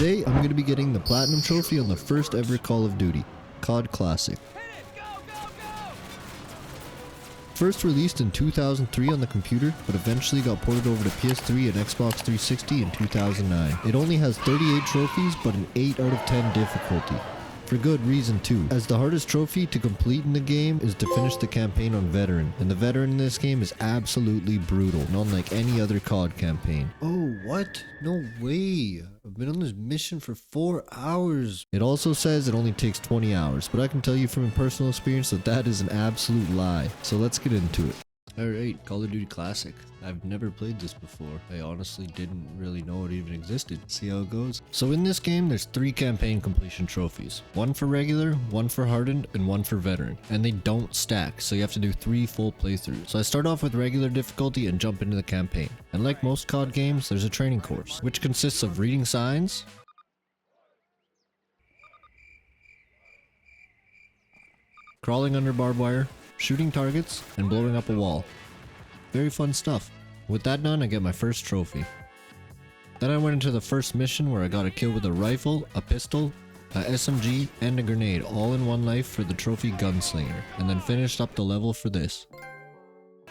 Today, I'm going to be getting the Platinum Trophy on the first ever Call of Duty, COD Classic. First released in 2003 on the computer, but eventually got ported over to PS3 and Xbox 360 in 2009. It only has 38 trophies, but an 8 out of 10 difficulty. For good reason too, as the hardest trophy to complete in the game is to finish the campaign on Veteran, and the Veteran in this game is absolutely brutal, not unlike any other COD campaign. Oh, what? No way! I've been on this mission for 4 hours. It also says it only takes 20 hours, but I can tell you from personal experience that that is an absolute lie. So let's get into it. Alright, Call of Duty Classic. I've never played this before. I honestly didn't really know it even existed. See how it goes? So in this game, there's 3 campaign completion trophies. One for regular, one for hardened, and one for veteran. And they don't stack, so you have to do 3 full playthroughs. So I start off with regular difficulty and jump into the campaign. And like most COD games, there's a training course, which consists of reading signs, crawling under barbed wire, shooting targets, and blowing up a wall. Very fun stuff. With that done, I get my first trophy. Then I went into the first mission where I got a kill with a rifle, a pistol, a SMG, and a grenade all in one life for the trophy Gunslinger, and then finished up the level for this.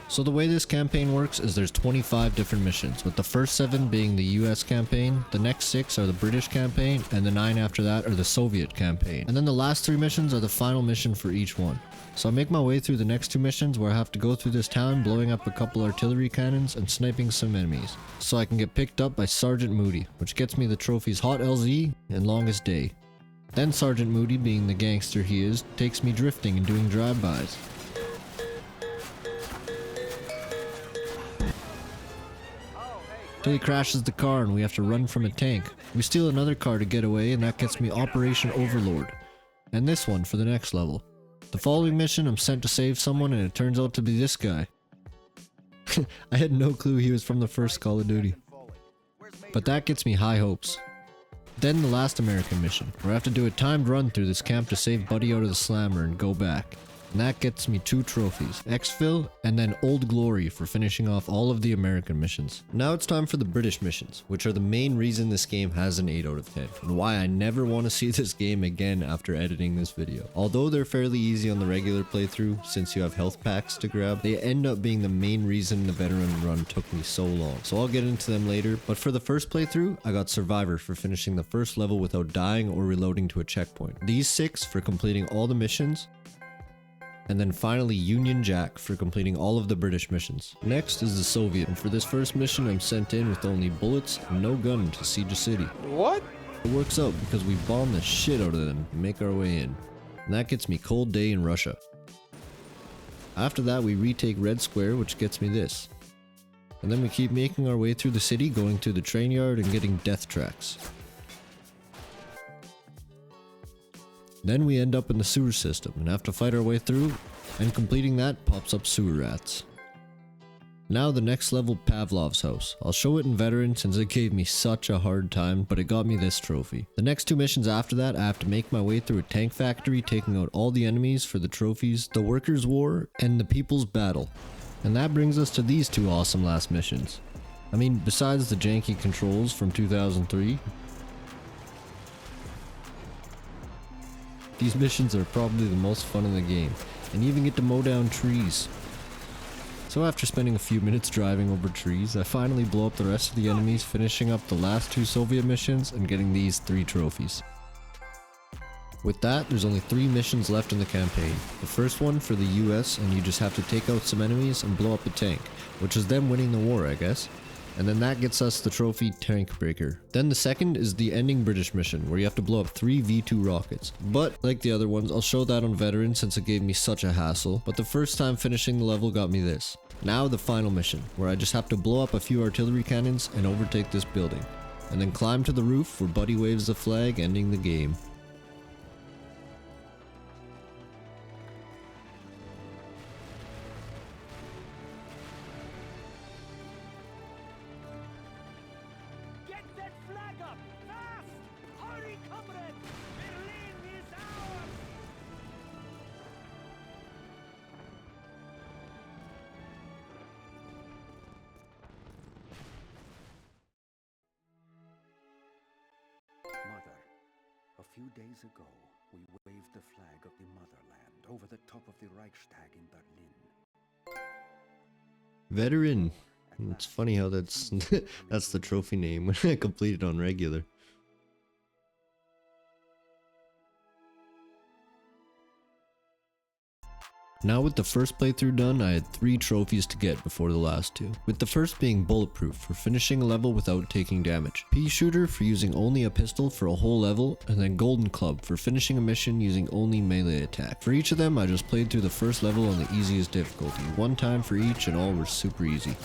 So the way this campaign works is there's 25 different missions, with the first 7 being the US campaign, the next 6 are the British campaign, and the 9 after that are the Soviet campaign. And then the last 3 missions are the final mission for each one. So I make my way through the next 2 missions where I have to go through this town blowing up a couple artillery cannons and sniping some enemies, so I can get picked up by Sergeant Moody, which gets me the trophies Hot LZ and Longest Day. Then Sergeant Moody, being the gangster he is, takes me drifting and doing drive-bys. Till he crashes the car and we have to run from a tank. We steal another car to get away, and that gets me Operation Overlord. And this one for the next level. The following mission, I'm sent to save someone, and it turns out to be this guy. I had no clue he was from the first Call of Duty. But that gets me high hopes. Then the last American mission, where I have to do a timed run through this camp to save Buddy out of the slammer and go back. And that gets me 2 trophies, Exfil and then Old Glory for finishing off all of the American missions. Now it's time for the British missions, which are the main reason this game has an 8 out of 10, and why I never want to see this game again after editing this video. Although they're fairly easy on the regular playthrough, since you have health packs to grab, they end up being the main reason the veteran run took me so long. So I'll get into them later, but for the first playthrough, I got Survivor for finishing the first level without dying or reloading to a checkpoint. These 6 for completing all the missions, and then finally Union Jack for completing all of the British missions. Next is the Soviet, and for this first mission I'm sent in with only bullets and no gun to siege a city. What? It works out because we bomb the shit out of them and make our way in. And that gets me Cold Day in Russia. After that we retake Red Square, which gets me this. And then we keep making our way through the city, going to the train yard and getting death tracks. Then we end up in the sewer system and have to fight our way through, and completing that pops up sewer rats. Now the next level, Pavlov's house. I'll show it in veteran since it gave me such a hard time, but it got me this trophy. The next 2 missions after that, I have to make my way through a tank factory, taking out all the enemies for the trophies, the Workers' War, and the People's Battle. And that brings us to these 2 awesome last missions. I mean, besides the janky controls from 2003, these missions are probably the most fun in the game, and you even get to mow down trees. So after spending a few minutes driving over trees, I finally blow up the rest of the enemies, finishing up the last 2 Soviet missions and getting these 3 trophies. With that, there's only 3 missions left in the campaign. The first one for the US, and you just have to take out some enemies and blow up a tank, which is them winning the war, I guess. And then that gets us the trophy Tank Breaker. Then the second is the ending British mission, where you have to blow up 3 V2 rockets. But like the other ones, I'll show that on veteran since it gave me such a hassle. But the first time finishing the level got me this. Now the final mission, where I just have to blow up a few artillery cannons and overtake this building. And then climb to the roof where Buddy waves the flag, ending the game. few days ago, we waved the flag of the motherland over the top of the Reichstag in Berlin. Veteran. It's funny how that's that's the trophy name when I completed on regular. Now with the first playthrough done, I had 3 trophies to get before the last 2. With the first being bulletproof for finishing a level without taking damage, pea shooter for using only a pistol for a whole level, and then golden club for finishing a mission using only melee attack. For each of them I just played through the first level on the easiest difficulty, 1 time for each and all were super easy.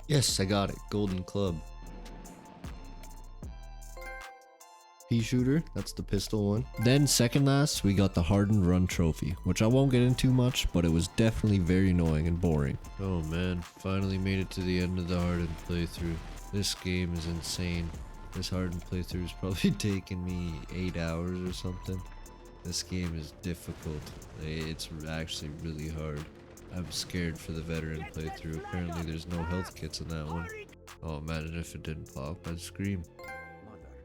Yes, I got it, golden club. Pea shooter, that's the pistol one. Then second last, we got the hardened run trophy, which I won't get into much, but it was definitely very annoying and boring. Oh man, finally made it to the end of the hardened playthrough. This game is insane. This hardened playthrough has probably taken me 8 hours or something. This game is difficult. It's actually really hard. I'm scared for the veteran playthrough. Apparently there's no health kits in that one. Oh, imagine if it didn't pop, I'd scream.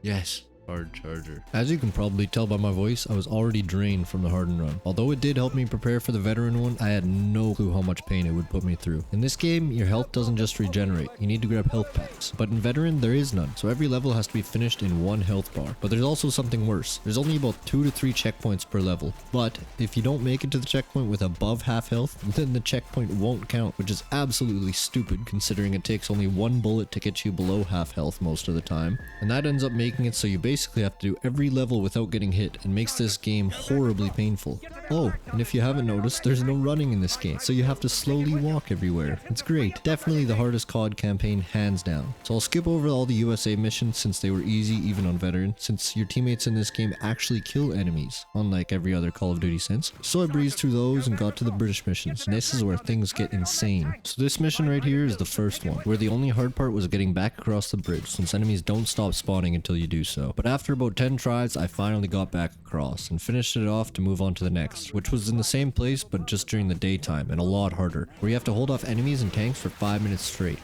Yes. Hard charger. As you can probably tell by my voice, I was already drained from the hardened run. Although it did help me prepare for the veteran one, I had no clue how much pain it would put me through. In this game, your health doesn't just regenerate, you need to grab health packs. But in veteran, there is none, so every level has to be finished in 1 health bar. But there's also something worse. There's only about 2 to 3 checkpoints per level. But if you don't make it to the checkpoint with above half health, then the checkpoint won't count, which is absolutely stupid considering it takes only 1 bullet to get you below half health most of the time. And that ends up making it so you basically have to do every level without getting hit and makes this game horribly painful. Oh, and if you haven't noticed, there's no running in this game, so you have to slowly walk everywhere. It's great. Definitely the hardest COD campaign, hands down. So I'll skip over all the USA missions since they were easy even on veteran, since your teammates in this game actually kill enemies, unlike every other Call of Duty since. So I breezed through those and got to the British missions, and this is where things get insane. So this mission right here is the first one, where the only hard part was getting back across the bridge, since enemies don't stop spawning until you do so. But after about 10 tries, I finally got back across and finished it off to move on to the next, which was in the same place but just during the daytime and a lot harder, where you have to hold off enemies and tanks for 5 minutes straight.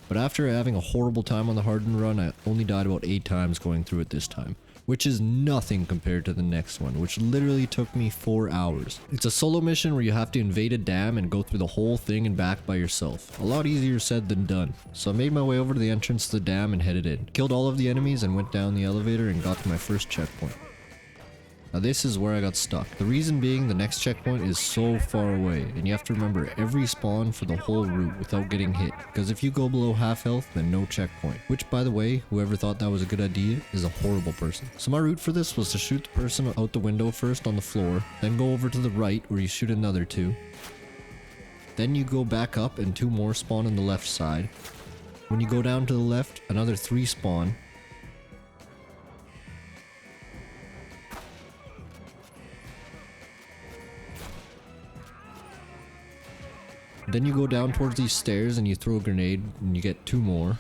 But after having a horrible time on the hardened run, I only died about 8 times going through it this time, which is nothing compared to the next one, which literally took me 4 hours. It's a solo mission where you have to invade a dam and go through the whole thing and back by yourself. A lot easier said than done. So I made my way over to the entrance to the dam and headed in. Killed all of the enemies and went down the elevator and got to my first checkpoint. Now this is where I got stuck. The reason being the next checkpoint is so far away and you have to remember every spawn for the whole route without getting hit, because if you go below half health then no checkpoint. Which by the way, whoever thought that was a good idea is a horrible person. So my route for this was to shoot the person out the window first on the floor, then go over to the right where you shoot another 2. Then you go back up and 2 more spawn on the left side. When you go down to the left, another 3 spawn. Then you go down towards these stairs and you throw a grenade and you get 2 more.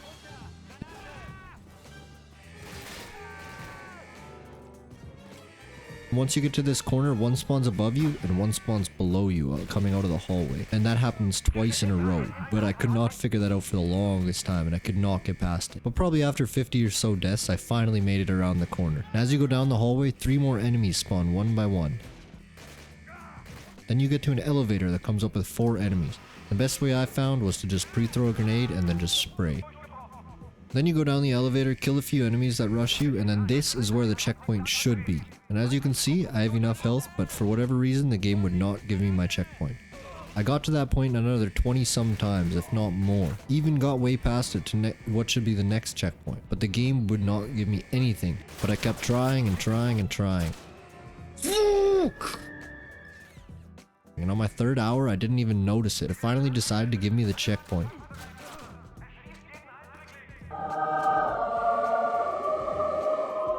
Once you get to this corner, 1 spawns above you and 1 spawns below you coming out of the hallway. And that happens twice in a row, but I could not figure that out for the longest time and I could not get past it. But probably after 50 or so deaths, I finally made it around the corner. And as you go down the hallway, 3 more enemies spawn 1 by 1. Then you get to an elevator that comes up with 4 enemies. The best way I found was to just pre-throw a grenade and then just spray. Then you go down the elevator, kill a few enemies that rush you, and then this is where the checkpoint should be. And as you can see, I have enough health, but for whatever reason, the game would not give me my checkpoint. I got to that point another 20 some times, if not more. Even got way past it to what should be the next checkpoint, but the game would not give me anything. But I kept trying and trying and trying. And on my 3rd hour, I didn't even notice it. It finally decided to give me the checkpoint.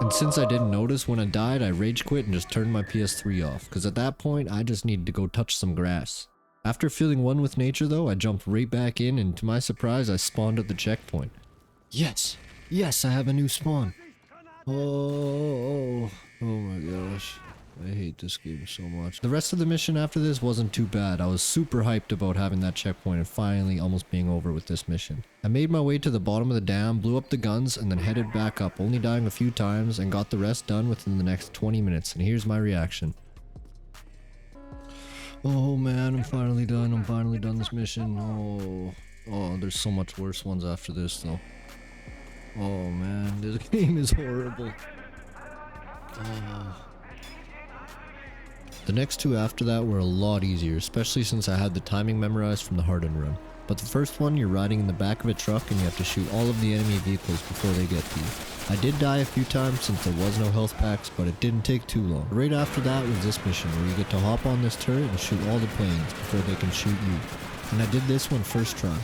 And since I didn't notice when I died, I rage quit and just turned my PS3 off, because at that point, I just needed to go touch some grass. After feeling one with nature though, I jumped right back in and to my surprise, I spawned at the checkpoint. Yes! Yes, I have a new spawn! Oh my gosh. I hate this game so much. The rest of the mission after this wasn't too bad. I was super hyped about having that checkpoint and finally almost being over with this mission. I made my way to the bottom of the dam, blew up the guns, and then headed back up, only dying a few times, and got the rest done within the next 20 minutes. And here's my reaction. Oh man, I'm finally done. I'm finally done this mission. Oh, there's so much worse ones after this though. Oh man, this game is horrible. Oh. The next two after that were a lot easier, especially since I had the timing memorized from the Harden run. But the first one, you're riding in the back of a truck and you have to shoot all of the enemy vehicles before they get to you. I did die a few times since there was no health packs, but it didn't take too long. Right after that was this mission where you get to hop on this turret and shoot all the planes before they can shoot you. And I did this one first try.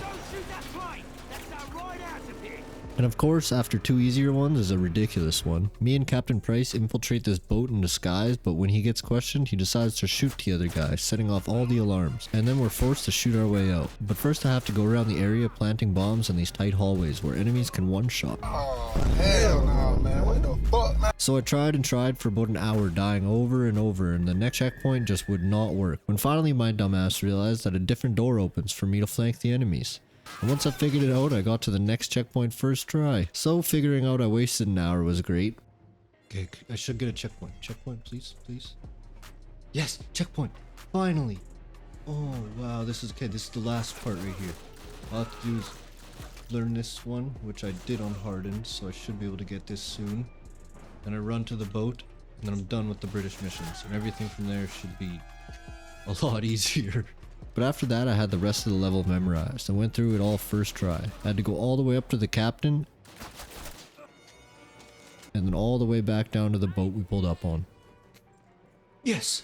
And of course, after two easier ones is a ridiculous one. Me and Captain Price infiltrate this boat in disguise, but when he gets questioned, he decides to shoot the other guy, setting off all the alarms. And then we're forced to shoot our way out. But first I have to go around the area planting bombs in these tight hallways where enemies can one-shot. Oh, hell no, man. What the fuck, man? So I tried and tried for about an hour, dying over and over, and the next checkpoint just would not work. When finally my dumbass realized that a different door opens for me to flank the enemies. And once I figured it out, I got to the next checkpoint first try. So figuring out I wasted an hour was great. Okay, I should get a checkpoint. Checkpoint, please, please. Yes, checkpoint. Finally. Oh, wow, this is okay. This is the last part right here. All I have to do is learn this one, which I did on Hardened, so I should be able to get this soon. Then I run to the boat, and then I'm done with the British missions. And everything from there should be a lot easier. But after that, I had the rest of the level memorized. I went through it all first try. I had to go all the way up to the captain, and then all the way back down to the boat we pulled up on. Yes!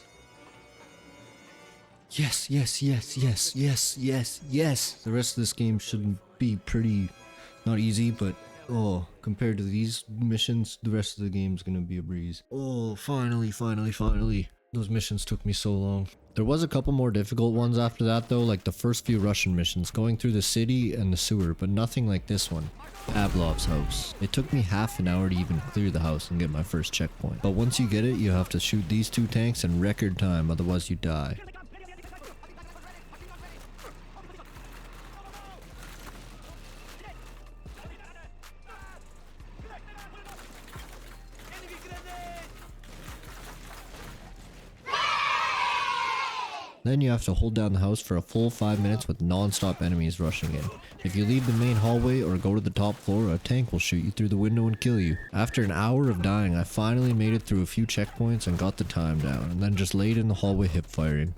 Yes, yes, yes, yes, yes, yes, yes! The rest of this game shouldn't be pretty, not easy, but oh, compared to these missions, the rest of the game's gonna be a breeze. Oh, finally, finally, finally. Those missions took me so long. There was a couple more difficult ones after that though, like the first few Russian missions, going through the city and the sewer, but nothing like this one. Pavlov's house. It took me half an hour to even clear the house and get my first checkpoint. But once you get it, you have to shoot these two tanks in record time, otherwise you die. Then you have to hold down the house for a full 5 minutes with non-stop enemies rushing in. If you leave the main hallway or go to the top floor, a tank will shoot you through the window and kill you. After an hour of dying, I finally made it through a few checkpoints and got the time down, and then just laid in the hallway hip firing.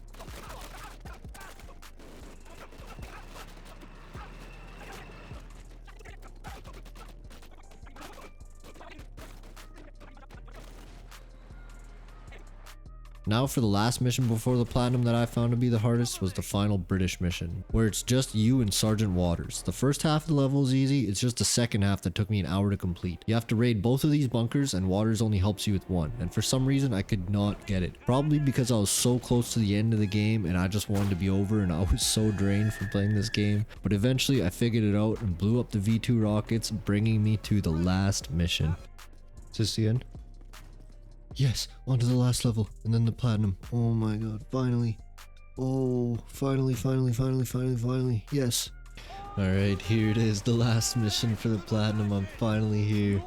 Now for the last mission before the platinum that I found to be the hardest was the final British mission, where it's just you and Sergeant Waters. The first half of the level is easy, it's just the second half that took me an hour to complete. You have to raid both of these bunkers and Waters only helps you with one, and for some reason I could not get it. Probably because I was so close to the end of the game and I just wanted to be over and I was so drained from playing this game. But eventually I figured it out and blew up the V2 rockets, bringing me to the last mission. Is this the end? Yes, onto the last level, and then the platinum. Oh my god, finally. Oh, finally, yes. Alright, here it is, the last mission for the platinum. I'm finally here.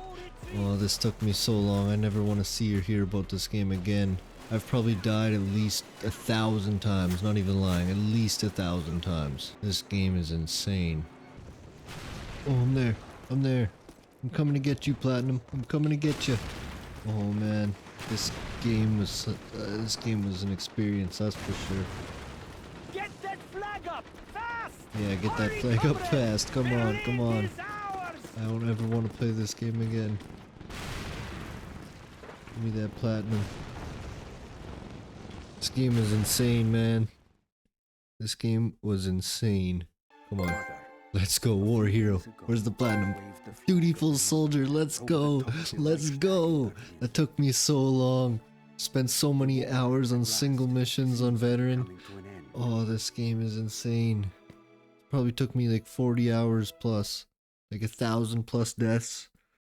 Oh, this took me so long. I never want to see or hear about this game again. I've probably died at least 1,000 times, not even lying, at least 1,000 times. This game is insane. Oh, I'm there. I'm coming to get you, Platinum. I'm coming to get you. Oh man, this game was an experience, that's for sure. Get that flag up fast! Yeah, get that flag up fast. Come on. I don't ever want to play this game again. Give me that platinum. This game is insane, man. This game was insane. Come on. Let's go, war hero. Where's the platinum? Dutiful soldier, let's go. Let's go. That took me so long. Spent so many hours on single missions on veteran. Oh, this game is insane. Probably took me like 40 hours plus. Like 1,000 plus deaths.